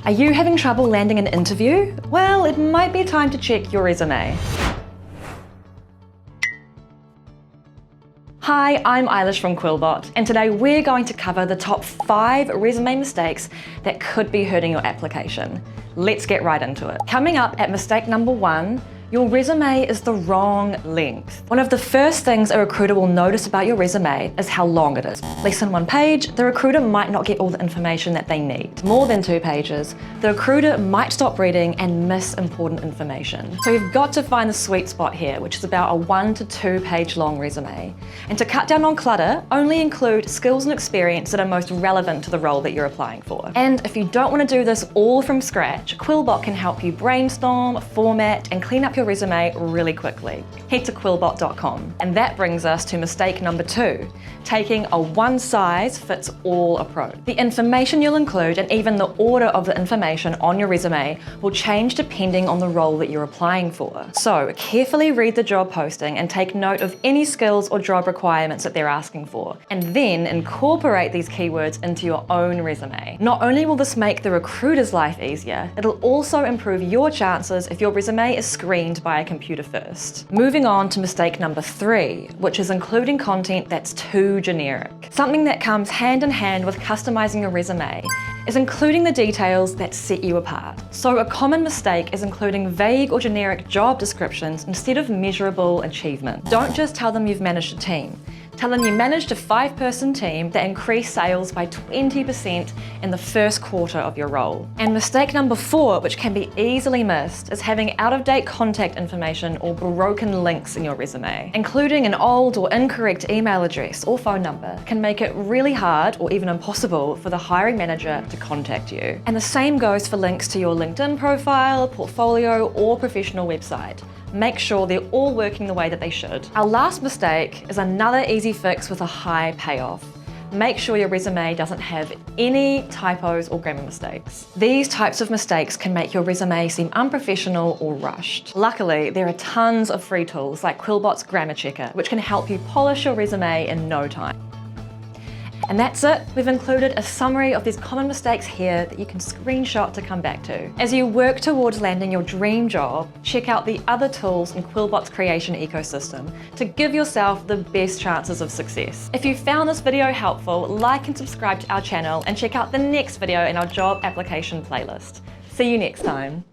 Are you having trouble landing an interview? Well, it might be time to check your resume. Hi, I'm Eilish from Quillbot, and today we're going to cover the top 5 resume mistakes that could be hurting your application. Let's get right into it. Coming up at mistake number 1, your resume is the wrong length. One of the first things a recruiter will notice about your resume is how long it is. Less than 1 page, the recruiter might not get all the information that they need. More than 2 pages, the recruiter might stop reading and miss important information. So you've got to find the sweet spot here, which is about a 1 to 2 page long resume. And to cut down on clutter, only include skills and experience that are most relevant to the role that you're applying for. And if you don't want to do this all from scratch, Quillbot can help you brainstorm, format, and clean up your resume really quickly. Head to quillbot.com. And that brings us to mistake number 2, taking a one-size-fits-all approach. The information you'll include and even the order of the information on your resume will change depending on the role that you're applying for. So carefully read the job posting and take note of any skills or job requirements that they're asking for, and then incorporate these keywords into your own resume. Not only will this make the recruiter's life easier, it'll also improve your chances if your resume is screened by a computer first. Moving on to mistake number 3, which is including content that's too generic. Something that comes hand in hand with customizing your resume is including the details that set you apart. So a common mistake is including vague or generic job descriptions instead of measurable achievements. Don't just tell them you've managed a team. Tell them you managed a 5-person team that increased sales by 20% in the first quarter of your role. And mistake number 4, which can be easily missed, is having out-of-date contact information or broken links in your resume. Including an old or incorrect email address or phone number can make it really hard or even impossible for the hiring manager to contact you. And the same goes for links to your LinkedIn profile, portfolio, or professional website. Make sure they're all working the way that they should. Our last mistake is another easy fix with a high payoff. Make sure your resume doesn't have any typos or grammar mistakes. These types of mistakes can make your resume seem unprofessional or rushed. Luckily, there are tons of free tools like Quillbot's Grammar Checker, which can help you polish your resume in no time. And that's it. We've included a summary of these common mistakes here that you can screenshot to come back to. As you work towards landing your dream job, check out the other tools in Quillbot's creation ecosystem to give yourself the best chances of success. If you found this video helpful, like and subscribe to our channel and check out the next video in our job application playlist. See you next time.